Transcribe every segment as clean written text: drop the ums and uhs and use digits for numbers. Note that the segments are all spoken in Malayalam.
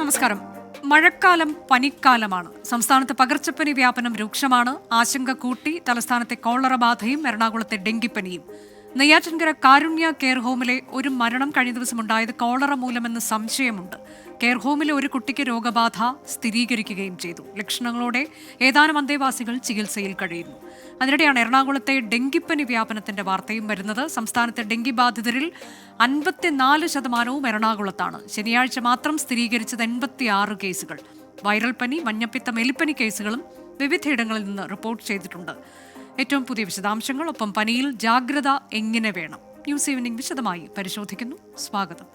നമസ്കാരം. മഴക്കാലം പനിക്കാലമാണ്. സംസ്ഥാനത്ത് പകർച്ചപ്പനി വ്യാപനം രൂക്ഷമാണ്. ആശങ്ക കൂട്ടി തലസ്ഥാനത്തെ കോളറ ബാധയും എറണാകുളത്തെ ഡെങ്കിപ്പനിയും. നെയ്യാറ്റിൻകര കാരുണ്യ കെയർ ഹോമിലെ ഒരു മരണം കഴിഞ്ഞ ദിവസം ഉണ്ടായത് കോളറ മൂലമെന്ന് സംശയമുണ്ട്. കെയർ ഹോമിലെ ഒരു കുട്ടിക്ക് രോഗബാധ സ്ഥിരീകരിക്കുകയും ചെയ്തു. ലക്ഷണങ്ങളോടെ ഏതാനും അന്തേവാസികൾ ചികിത്സയിൽ കഴിയുന്നു. അതിനിടെയാണ് എറണാകുളത്തെ ഡെങ്കിപ്പനി വ്യാപനത്തിന്റെ വാർത്തയും വരുന്നത്. സംസ്ഥാനത്തെ ഡെങ്കി ബാധിതരിൽ 54% എറണാകുളത്താണ്. ശനിയാഴ്ച മാത്രം സ്ഥിരീകരിച്ചത് 86 കേസുകൾ. വൈറൽ പനി, മഞ്ഞപ്പിത്തം, എലിപ്പനി കേസുകളും വിവിധയിടങ്ങളിൽ നിന്ന് റിപ്പോർട്ട് ചെയ്തിട്ടുണ്ട്. ഏറ്റവും പുതിയ വിശദാംശങ്ങൾ, ഒപ്പം പനിയിൽ ജാഗ്രത എങ്ങനെ വേണം, ന്യൂസ് ഈവനിംഗ് വിശദമായി പരിശോധിക്കുന്നു. സ്വാഗതം.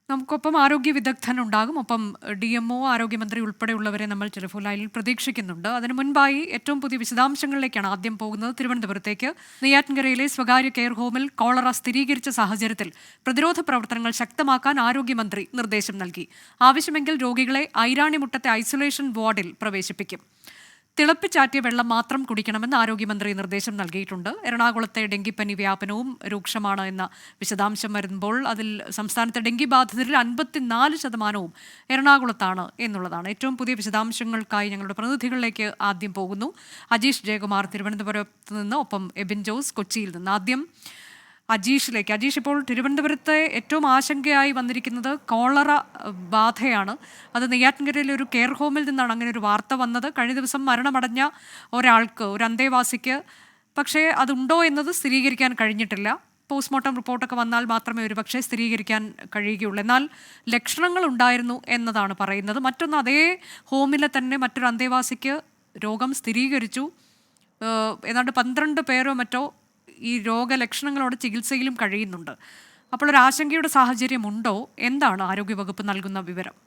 നമുക്കൊപ്പം ആരോഗ്യ വിദഗ്ധൻ ഉണ്ടാകും. ഒപ്പം DMO, ആരോഗ്യമന്ത്രി ഉൾപ്പെടെയുള്ളവരെ നമ്മൾ ടെലിഫോൺ ലൈനിൽ പ്രതീക്ഷിക്കുന്നുണ്ട്. അതിനു മുൻപായി ഏറ്റവും പുതിയ വിശദാംശങ്ങളിലേക്കാണ് ആദ്യം പോകുന്നത്. തിരുവനന്തപുരത്തേക്ക്. നെയ്യാറ്റിൻകരയിലെ സ്വകാര്യ കെയർ ഹോമിൽ കോളറ സ്ഥിരീകരിച്ച സാഹചര്യത്തിൽ പ്രതിരോധ പ്രവർത്തനങ്ങൾ ശക്തമാക്കാൻ ആരോഗ്യമന്ത്രി നിർദ്ദേശം നൽകി. ആവശ്യമെങ്കിൽ രോഗികളെ ഐരാണിമുട്ടത്തെ ഐസൊലേഷൻ വാർഡിൽ പ്രവേശിപ്പിക്കും. തിളപ്പിച്ചാറ്റിയ വെള്ളം മാത്രം കുടിക്കണമെന്ന് ആരോഗ്യമന്ത്രി നിർദ്ദേശം നൽകിയിട്ടുണ്ട്. എറണാകുളത്തെ ഡെങ്കിപ്പനി വ്യാപനവും രൂക്ഷമാണ് എന്ന വിശദാംശം വരുമ്പോൾ അതിൽ സംസ്ഥാനത്തെ ഡെങ്കി ബാധിതരിൽ 54% എറണാകുളത്താണ് എന്നുള്ളതാണ്. ഏറ്റവും പുതിയ വിശദാംശങ്ങൾക്കായി ഞങ്ങളുടെ പ്രതിനിധികളിലേക്ക് ആദ്യം പോകുന്നു. അജീഷ് ജയകുമാർ തിരുവനന്തപുരത്ത് നിന്ന്, ഒപ്പം എബിൻ ജോസ് കൊച്ചിയിൽ നിന്ന്. ആദ്യം അജീഷിലേക്ക്. അജീഷ്, ഇപ്പോൾ തിരുവനന്തപുരത്തെ ഏറ്റവും ആശങ്കയായി വന്നിരിക്കുന്നത് കോളറ ബാധയാണ്. അത് നെയ്യാറ്റിൻകരയിലെ ഒരു കെയർ ഹോമിൽ നിന്നാണ് അങ്ങനെ ഒരു വാർത്ത വന്നത്. കഴിഞ്ഞ ദിവസം മരണമടഞ്ഞ ഒരാൾക്ക്, ഒരു അന്തേവാസിക്ക്, പക്ഷേ അതുണ്ടോ എന്നത് സ്ഥിരീകരിക്കാൻ കഴിഞ്ഞിട്ടില്ല. പോസ്റ്റ്മോർട്ടം റിപ്പോർട്ടൊക്കെ വന്നാൽ മാത്രമേ ഒരുപക്ഷെ സ്ഥിരീകരിക്കാൻ കഴിയുകയുള്ളൂ. എന്നാൽ ലക്ഷണങ്ങൾ ഉണ്ടായിരുന്നു എന്നതാണ് പറയുന്നത്. മറ്റൊന്ന്, അതേ ഹോമിലെ തന്നെ മറ്റൊരു അന്തേവാസിക്ക് രോഗം സ്ഥിരീകരിച്ചു. ഏതാണ്ട് 12 പേരോ മറ്റോ ഈ രോഗലക്ഷണങ്ങളോട് ചികിത്സയിലും കഴിയുന്നുണ്ട്. അപ്പോൾ ഒരു ആശങ്കയുടെ സാഹചര്യമുണ്ടോ? എന്താണ് ആരോഗ്യവകുപ്പ് നൽകുന്ന വിവരം?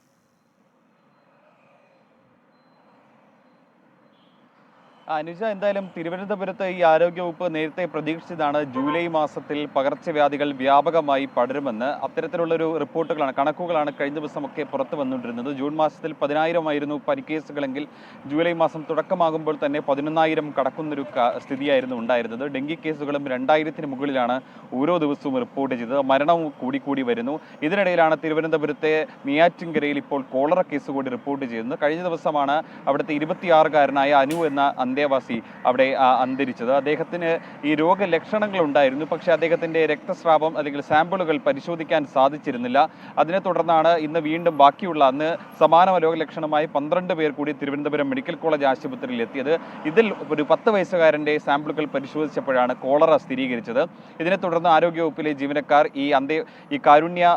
അനുജ, എന്തായാലും തിരുവനന്തപുരത്ത് ഈ ആരോഗ്യവകുപ്പ് നേരത്തെ പ്രതീക്ഷിച്ചതാണ് ജൂലൈ മാസത്തിൽ പകർച്ചവ്യാധികൾ വ്യാപകമായി പടരുമെന്ന്. അത്തരത്തിലുള്ളൊരു റിപ്പോർട്ടുകളാണ്, കണക്കുകളാണ് കഴിഞ്ഞ ദിവസമൊക്കെ പുറത്തു വന്നുകൊണ്ടിരുന്നത്. ജൂൺ മാസത്തിൽ 10,000 ആയിരുന്നു പരിക്കേസുകളെങ്കിൽ ജൂലൈ മാസം തുടക്കമാകുമ്പോൾ തന്നെ 11,000 കടക്കുന്നൊരു സ്ഥിതിയായിരുന്നു ഉണ്ടായിരുന്നത്. ഡെങ്കി കേസുകളും 2,000-ന് മുകളിലാണ് ഓരോ ദിവസവും റിപ്പോർട്ട് ചെയ്തത്. മരണവും കൂടി വരുന്നു. ഇതിനിടയിലാണ് തിരുവനന്തപുരത്തെ നെയ്യാറ്റിൻകരയിൽ ഇപ്പോൾ കോളറ കേസ് കൂടി റിപ്പോർട്ട് ചെയ്യുന്നത്. കഴിഞ്ഞ ദിവസമാണ് അവിടുത്തെ 26-കാരനായ അനു എന്ന അന്തേവാസി അവിടെ അന്തരിച്ചത്. അദ്ദേഹത്തിന് ഈ രോഗലക്ഷണങ്ങൾ ഉണ്ടായിരുന്നു, പക്ഷേ അദ്ദേഹത്തിൻ്റെ രക്തസ്രാവം അല്ലെങ്കിൽ സാമ്പിളുകൾ പരിശോധിക്കാൻ സാധിച്ചിരുന്നില്ല. അതിനെ തുടർന്നാണ് ഇന്ന് വീണ്ടും ബാക്കിയുള്ള, അന്ന് സമാന രോഗലക്ഷണമായി 12 പേർ കൂടി തിരുവനന്തപുരം മെഡിക്കൽ കോളേജ് ആശുപത്രിയിൽ എത്തിയത്. ഇതിൽ ഒരു 10 വയസ്സുകാരൻ്റെ സാമ്പിളുകൾ പരിശോധിച്ചപ്പോഴാണ് കോളറ സ്ഥിരീകരിച്ചത്. ഇതിനെ തുടർന്ന് ആരോഗ്യവകുപ്പിലെ ജീവനക്കാർ ഈ കാരുണ്യ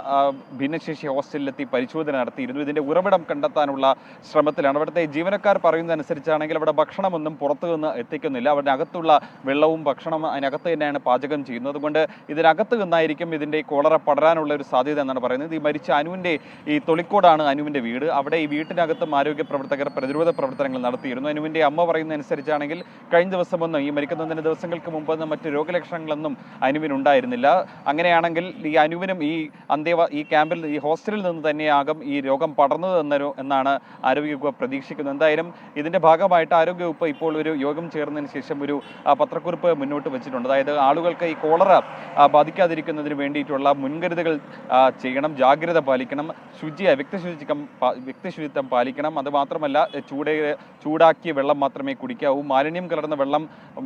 ഭിന്നശേഷി ഹോസ്റ്റലിലെത്തി പരിശോധന നടത്തിയിരുന്നു. ഇതിൻ്റെ ഉറവിടം കണ്ടെത്താനുള്ള ശ്രമത്തിലാണ്. അവിടുത്തെ ജീവനക്കാർ പറയുന്നതനുസരിച്ചാണെങ്കിൽ അവിടെ ഭക്ഷണമൊന്നും പുറത്തു നിന്ന് എത്തിക്കുന്നില്ല. അവരുടെ അകത്തുള്ള വെള്ളവും ഭക്ഷണം അതിനകത്ത് തന്നെയാണ് പാചകം ചെയ്യുന്നത്. അതുകൊണ്ട് ഇതിനകത്ത് നിന്നായിരിക്കും ഇതിൻ്റെ കോളറ പടരാനുള്ള ഒരു സാധ്യത എന്നാണ് പറയുന്നത്. ഈ മരിച്ച അനുവിൻ്റെ ഈ തൊളിക്കോടാണ് അനുവിൻ്റെ വീട്. അവിടെ ഈ വീട്ടിനകത്തും ആരോഗ്യ പ്രവർത്തകർ പ്രതിരോധ പ്രവർത്തനങ്ങൾ നടത്തിയിരുന്നു. അനുവിൻ്റെ അമ്മ പറയുന്നതനുസരിച്ചാണെങ്കിൽ കഴിഞ്ഞ ദിവസമൊന്നും, ഈ മരിക്കുന്നതിന് ദിവസങ്ങൾക്ക് മുമ്പൊന്നും മറ്റ് രോഗലക്ഷണങ്ങളൊന്നും അനുവിനുണ്ടായിരുന്നില്ല. അങ്ങനെയാണെങ്കിൽ ഈ അനുവിനും ഈ ക്യാമ്പിൽ, ഈ ഹോസ്റ്റലിൽ നിന്ന് തന്നെയാകും ഈ രോഗം പടർന്നത് എന്നാണ് ആരോഗ്യവകുപ്പ് പ്രതീക്ഷിക്കുന്നത്. എന്തായാലും ഇതിൻ്റെ ഭാഗമായിട്ട് ആരോഗ്യവകുപ്പ് ഇപ്പോൾ ഒരു യോഗം ചേർന്നതിന് ശേഷം ഒരു പത്രക്കുറിപ്പ് മുന്നോട്ട് വെച്ചിട്ടുണ്ട്. അതായത് ആളുകൾക്ക് ഈ കോളറ ബാധിക്കാതിരിക്കുന്നതിന് വേണ്ടിയിട്ടുള്ള മുൻകരുതലുകൾ ചെയ്യണം, ജാഗ്രത പാലിക്കണം, വ്യക്തിശുചിത്വം പാലിക്കണം. അതുമാത്രമല്ല, ചൂടാക്കിയ വെള്ളം മാത്രമേ കുടിക്കാവൂ. മാലിന്യം കലർന്ന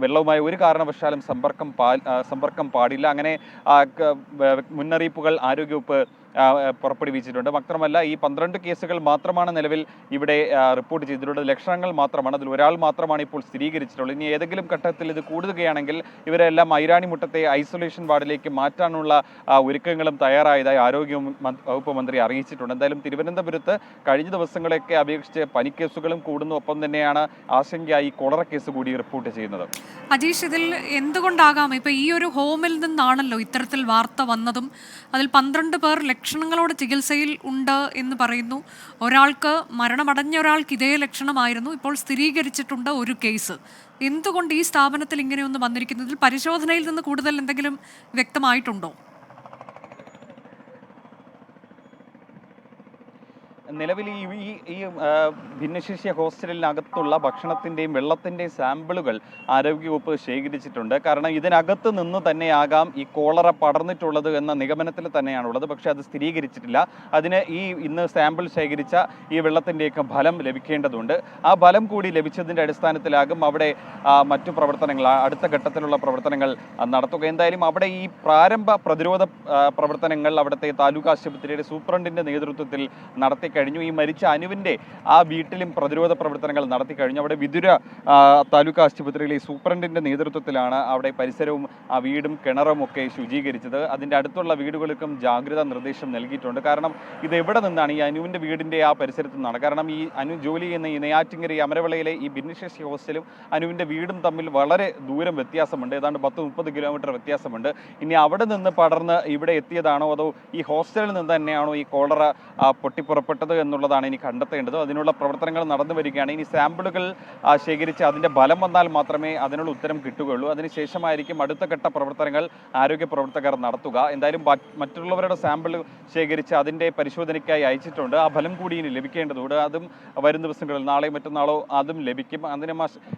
വെള്ളവുമായി ഒരു കാരണവശാലും സമ്പർക്കം പാടില്ല. അങ്ങനെ മുന്നറിയിപ്പുകൾ ആരോഗ്യവകുപ്പ് പുറപ്പെടുവിച്ചിട്ടുണ്ട്. മാത്രമല്ല, ഈ 12 കേസുകൾ മാത്രമാണ് നിലവിൽ ഇവിടെ റിപ്പോർട്ട് ചെയ്തിട്ടുള്ളത്. ലക്ഷണങ്ങൾ മാത്രമാണ്, അതിൽ ഒരാൾ മാത്രമാണ് ഇപ്പോൾ സ്ഥിരീകരിച്ചിട്ടുള്ളത്. ഇനി ഏതെങ്കിലും ഘട്ടത്തിൽ ഇത് കൂടുകയാണെങ്കിൽ ഇവരെല്ലാം ഐരാണിമുട്ടത്തെ ഐസൊലേഷൻ വാർഡിലേക്ക് മാറ്റാനുള്ള ഒരുക്കങ്ങളും തയ്യാറായതായി ആരോഗ്യ വകുപ്പ് മന്ത്രി അറിയിച്ചിട്ടുണ്ട്. എന്തായാലും തിരുവനന്തപുരത്ത് കഴിഞ്ഞ ദിവസങ്ങളെയൊക്കെ അപേക്ഷിച്ച് പനിക്കേസുകളും കൂടുന്നു. ഒപ്പം തന്നെയാണ് ആശങ്കയായി കോളറ കേസ് കൂടി റിപ്പോർട്ട് ചെയ്യുന്നത്. അജീഷ്, ഇതിൽ എന്തുകൊണ്ടാകാം ഇപ്പൊ ഈ ഒരു ഹോമിൽ നിന്നാണല്ലോ ഇത്തരത്തിൽ വാർത്ത വന്നതും അതിൽ 12 പേർ ലക്ഷണങ്ങളോട് ചികിത്സയിൽ ഉണ്ട് എന്ന് പറയുന്നു. മരണമടഞ്ഞ ഒരാൾക്ക് ഇതേ ലക്ഷണമായിരുന്നു. ഇപ്പോൾ സ്ഥിരീകരിച്ചിട്ടുണ്ട് ഒരു കേസ്. എന്തുകൊണ്ട് ഈ സ്ഥാപനത്തിൽ ഇങ്ങനെയൊന്ന് വന്നിരിക്കുന്നതിൽ പരിശോധനയിൽ നിന്ന് കൂടുതൽ എന്തെങ്കിലും വ്യക്തമായിട്ടുണ്ടോ? നിലവിൽ ഈ ഭിന്നശേഷി ഹോസ്റ്റലിനകത്തുള്ള ഭക്ഷണത്തിൻ്റെയും വെള്ളത്തിൻ്റെയും സാമ്പിളുകൾ ആരോഗ്യവകുപ്പ് ശേഖരിച്ചിട്ടുണ്ട്. കാരണം ഇതിനകത്ത് നിന്ന് തന്നെയാകാം ഈ കോളറ പടർന്നിട്ടുള്ളത് എന്ന നിഗമനത്തിൽ തന്നെയാണുള്ളത്. പക്ഷേ അത് സ്ഥിരീകരിച്ചിട്ടില്ല. അതിന് ഇന്ന് സാമ്പിൾ ശേഖരിച്ച ഈ വെള്ളത്തിൻ്റെയൊക്കെ ഫലം ലഭിക്കേണ്ടതുണ്ട്. ആ ഫലം കൂടി ലഭിച്ചതിൻ്റെ അടിസ്ഥാനത്തിലാകും അവിടെ മറ്റു പ്രവർത്തനങ്ങൾ, അടുത്ത ഘട്ടത്തിലുള്ള പ്രവർത്തനങ്ങൾ നടത്തുക. എന്തായാലും അവിടെ ഈ പ്രാരംഭ പ്രതിരോധ പ്രവർത്തനങ്ങൾ അവിടുത്തെ താലൂക്ക് ആശുപത്രിയുടെ സൂപ്രണ്ടിൻ്റെ നേതൃത്വത്തിൽ നടത്തിക്കഴിഞ്ഞു. ഈ മരിച്ച അനുവിൻ്റെ ആ വീട്ടിലും പ്രതിരോധ പ്രവർത്തനങ്ങൾ നടത്തിക്കഴിഞ്ഞു. അവിടെ വിതുര താലൂക്ക് ആശുപത്രിയിലെ സൂപ്രണ്ടിൻ്റെ നേതൃത്വത്തിലാണ് അവിടെ പരിസരവും ആ വീടും കിണറും ഒക്കെ ശുചീകരിച്ചത്. അതിൻ്റെ അടുത്തുള്ള വീടുകൾക്കും ജാഗ്രതാ നിർദ്ദേശം നൽകിയിട്ടുണ്ട്. കാരണം ഇത് എവിടെ നിന്നാണ് ഈ അനുവിൻ്റെ വീടിൻ്റെ ആ പരിസരത്ത് നിന്നാണ്. കാരണം ഈ അനു ജോലി ചെയ്യുന്ന ഈ നെയ്യാറ്റിൻകര അമരവിളയിലെ ഈ ഭിന്നശേഷി ഹോസ്റ്റലും അനുവിൻ്റെ വീടും തമ്മിൽ വളരെ ദൂരം വ്യത്യാസമുണ്ട്. ഏതാണ്ട് 10-30 കിലോമീറ്റർ വ്യത്യാസമുണ്ട്. ഇനി അവിടെ നിന്ന് പടർന്ന് ഇവിടെ എത്തിയതാണോ അതോ ഈ ഹോസ്റ്റലിൽ നിന്ന് തന്നെയാണോ ഈ കോളറ പൊട്ടിപ്പുറപ്പെട്ടത് എന്നുള്ളതാണ് ഇനി കണ്ടെത്തേണ്ടത്. അതിനുള്ള പ്രവർത്തനങ്ങൾ നടന്നു വരികയാണ്. ഇനി സാമ്പിളുകൾ ശേഖരിച്ച് അതിൻ്റെ ഫലം വന്നാൽ മാത്രമേ അതിനുള്ള ഉത്തരം കിട്ടുകയുള്ളൂ. അതിനുശേഷമായിരിക്കും അടുത്ത ഘട്ട പ്രവർത്തനങ്ങൾ ആരോഗ്യ പ്രവർത്തകർ നടത്തുക. എന്തായാലും മറ്റുള്ളവരുടെ സാമ്പിൾ ശേഖരിച്ച് അതിൻ്റെ പരിശോധനയ്ക്കായി അയച്ചിട്ടുണ്ട്. ആ ഫലം കൂടി ഇനി ലഭിക്കേണ്ടതുണ്ട്. അതും വരും ദിവസങ്ങളിൽ നാളെ മറ്റന്നാളോ അതും ലഭിക്കും.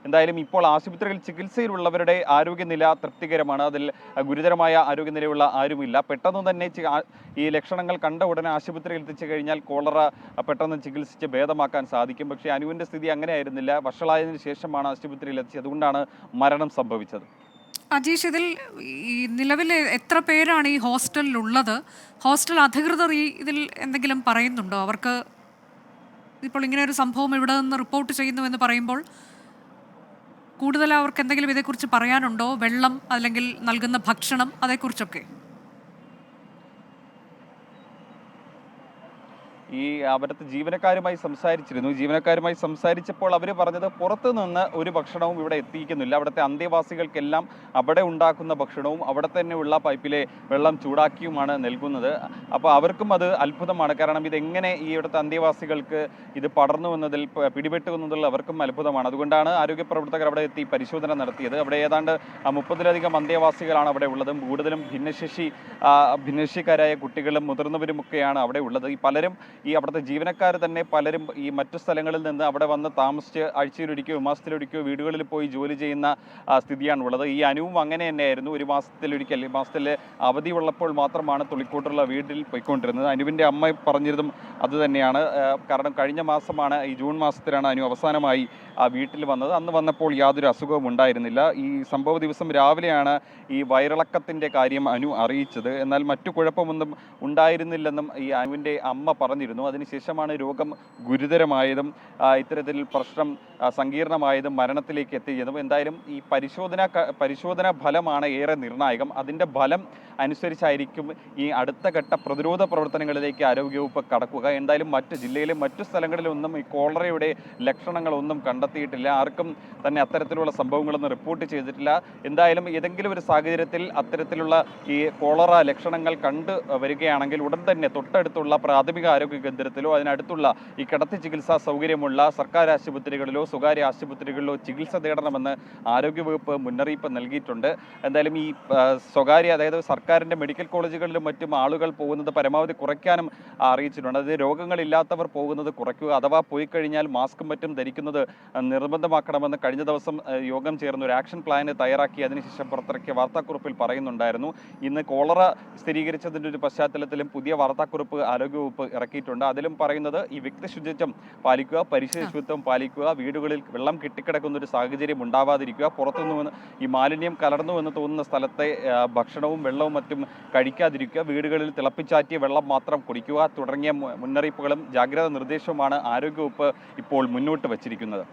എന്തായാലും ഇപ്പോൾ ആശുപത്രിയിൽ ചികിത്സയിലുള്ളവരുടെ ആരോഗ്യനില തൃപ്തികരമാണ്. അതിൽ ഗുരുതരമായ ആരോഗ്യനിലയുള്ള ആരുമില്ല. പെട്ടെന്ന് തന്നെ ഈ ലക്ഷണങ്ങൾ കണ്ട ഉടനെ ആശുപത്രിയിൽ എത്തിച്ചു കഴിഞ്ഞാൽ കോളറ പെട്ടെന്ന് ചികിത്സിച്ച് ഭേദമാക്കാൻ സാധിക്കും. പക്ഷേ അനുവിൻ്റെ സ്ഥിതി അങ്ങനെ ആയിരുന്നില്ല. വഷളായതിനു ശേഷമാണ് ആശുപത്രിയിൽ എത്തിച്ചത്. അതുകൊണ്ടാണ് മരണം സംഭവിച്ചത്. അജീഷ്, ഇതിൽ ഈ നിലവിൽ എത്ര പേരാണ് ഈ ഹോസ്റ്റലിലുള്ളത്? ഹോസ്റ്റൽ അധികൃതർ ഇതിൽ എന്തെങ്കിലും പറയുന്നുണ്ടോ? അവർക്ക് ഇപ്പോൾ ഇങ്ങനെ ഒരു സംഭവം ഇവിടെ നിന്ന് റിപ്പോർട്ട് ചെയ്യുന്നു എന്ന് പറയുമ്പോൾ കൂടുതൽ അവർക്ക് എന്തെങ്കിലും ഇതേക്കുറിച്ച് പറയാനുണ്ടോ? വെള്ളം അല്ലെങ്കിൽ നൽകുന്ന ഭക്ഷണം അതേക്കുറിച്ചൊക്കെ ഈ അവിടുത്തെ ജീവനക്കാരുമായി സംസാരിച്ചപ്പോൾ അവർ പറഞ്ഞത് പുറത്തു നിന്ന് ഒരു ഭക്ഷണവും ഇവിടെ എത്തിക്കുന്നില്ല. അവിടുത്തെ അന്തേവാസികൾക്കെല്ലാം അവിടെ ഉണ്ടാക്കുന്ന ഭക്ഷണവും അവിടെ തന്നെയുള്ള പൈപ്പിലെ വെള്ളം ചൂടാക്കിയുമാണ് നൽകുന്നത്. അപ്പോൾ അവർക്കും അത് അത്ഭുതമാണ്. കാരണം ഇതെങ്ങനെ ഈ ഇവിടുത്തെ അന്തേവാസികൾക്ക് ഇത് പടർന്നു എന്നതിൽ പിടിപെട്ടു എന്നതിൽ അവർക്കും അത്ഭുതമാണ്. അതുകൊണ്ടാണ് ആരോഗ്യ പ്രവർത്തകർ അവിടെ എത്തി പരിശോധന നടത്തിയത്. അവിടെ ഏതാണ്ട് 30-ലധികം അന്തേവാസികളാണ് അവിടെ ഉള്ളത്. കൂടുതലും ഭിന്നശേഷിക്കാരായ കുട്ടികളും മുതിർന്നവരുമൊക്കെയാണ് അവിടെ ഉള്ളത്. ഈ പലരും ഈ അവിടുത്തെ ജീവനക്കാർ തന്നെ പലരും ഈ മറ്റു സ്ഥലങ്ങളിൽ നിന്ന് അവിടെ വന്ന് താമസിച്ച് ആഴ്ചയിലൊരിക്കോ മാസത്തിലൊരിക്കോ വീടുകളിൽ പോയി ജോലി ചെയ്യുന്ന സ്ഥിതിയാണുള്ളത്. ഈ അനുവും അങ്ങനെ തന്നെയായിരുന്നു. ഒരു മാസത്തിൽ അവധി ഉള്ളപ്പോൾ മാത്രമാണ് തുളിക്കോട്ടുള്ള വീട്ടിൽ പോയിക്കൊണ്ടിരുന്നത്. അനുവിൻ്റെ അമ്മ പറഞ്ഞിരുന്നതും അതുതന്നെയാണ്. കാരണം കഴിഞ്ഞ മാസമാണ്, ഈ ജൂൺ മാസത്തിലാണ് അനു അവസാനമായി ആ വീട്ടിൽ വന്നത്. അന്ന് വന്നപ്പോൾ യാതൊരു അസുഖവും ഉണ്ടായിരുന്നില്ല. ഈ സംഭവ ദിവസം രാവിലെയാണ് ഈ വയറിളക്കത്തിൻ്റെ കാര്യം അനു അറിയിച്ചത്. എന്നാൽ മറ്റു കുഴപ്പമൊന്നും ഉണ്ടായിരുന്നില്ലെന്നും ഈ അനുവിൻ്റെ അമ്മ പറഞ്ഞിരുന്നു. അതിനുശേഷമാണ് രോഗം ഗുരുതരമായതും ഇത്തരത്തിൽ പ്രശ്നം സങ്കീർണമായതും മരണത്തിലേക്ക് എത്തിയതും. എന്തായാലും ഈ പരിശോധന ഫലമാണ് ഏറെ നിർണായകം. അതിൻ്റെ ഫലം അനുസരിച്ചായിരിക്കും ഈ അടുത്ത ഘട്ട പ്രതിരോധ പ്രവർത്തനങ്ങളിലേക്ക് ആരോഗ്യവകുപ്പ് കടക്കുക. എന്തായാലും മറ്റ് ജില്ലയിലും മറ്റു സ്ഥലങ്ങളിലൊന്നും ഈ കോളറയുടെ ലക്ഷണങ്ങളൊന്നും കണ്ടെത്തിയിട്ടില്ല. ആർക്കും തന്നെ അത്തരത്തിലുള്ള സംഭവങ്ങളൊന്നും റിപ്പോർട്ട് ചെയ്തിട്ടില്ല. എന്തായാലും ഏതെങ്കിലും ഒരു സാഹചര്യത്തിൽ അത്തരത്തിലുള്ള ഈ കോളറ ലക്ഷണങ്ങൾ കണ്ടു വരികയാണെങ്കിൽ ഉടൻ തന്നെ തൊട്ടടുത്തുള്ള പ്രാഥമിക ആരോഗ്യ കേന്ദ്രത്തിലോ അതിനടുത്തുള്ള ഈ കിടത്തി ചികിത്സാ സൗകര്യമുള്ള സർക്കാർ ആശുപത്രികളിലോ സ്വകാര്യ ആശുപത്രികളിലോ ചികിത്സ തേടണമെന്ന് ആരോഗ്യവകുപ്പ് മുന്നറിയിപ്പ് നൽകിയിട്ടുണ്ട്. എന്തായാലും ഈ സ്വകാര്യ, അതായത് സർക്കാരിൻ്റെ മെഡിക്കൽ കോളേജുകളിലും മറ്റും ആളുകൾ പോകുന്നത് പരമാവധി കുറയ്ക്കാനും അറിയിച്ചിട്ടുണ്ട്. അത് രോഗങ്ങളില്ലാത്തവർ പോകുന്നത് കുറയ്ക്കുക, അഥവാ പോയി കഴിഞ്ഞാൽ മാസ്കും മറ്റും ധരിക്കുന്നത് നിർബന്ധമാക്കണമെന്ന് കഴിഞ്ഞ ദിവസം യോഗം ചേർന്ന് ഒരു ആക്ഷൻ പ്ലാൻ തയ്യാറാക്കി അതിനുശേഷം പുറത്തിറക്കിയ വാർത്താക്കുറിപ്പിൽ പറയുന്നുണ്ടായിരുന്നു. ഇന്ന് കോളറ സ്ഥിരീകരിച്ചതിൻ്റെ ഒരു പശ്ചാത്തലത്തിലും പുതിയ വാർത്താക്കുറിപ്പ് ആരോഗ്യവകുപ്പ് ഇറക്കിയിട്ടുണ്ട്. അതിലും പറയുന്നത് ഈ വ്യക്തി ശുചിത്വം പാലിക്കുക, പരിസര ശുചിത്വം പാലിക്കുക, വീടുകളിൽ വെള്ളം കെട്ടിക്കിടക്കുന്ന ഒരു സാഹചര്യം ഉണ്ടാവാതിരിക്കുക, പുറത്തുനിന്ന് ഈ മാലിന്യം കലർന്നു എന്ന് തോന്നുന്ന സ്ഥലത്തെ ഭക്ഷണവും വെള്ളവും മറ്റും കഴിക്കാതിരിക്കുക, വീടുകളിൽ തിളപ്പിച്ചാറ്റിയ വെള്ളം മാത്രം കുടിക്കുക തുടങ്ങിയ മുന്നറിയിപ്പുകളും ജാഗ്രതാ നിർദ്ദേശവുമാണ് ആരോഗ്യവകുപ്പ് ഇപ്പോൾ മുന്നോട്ട് വച്ചിരിക്കുന്നത്.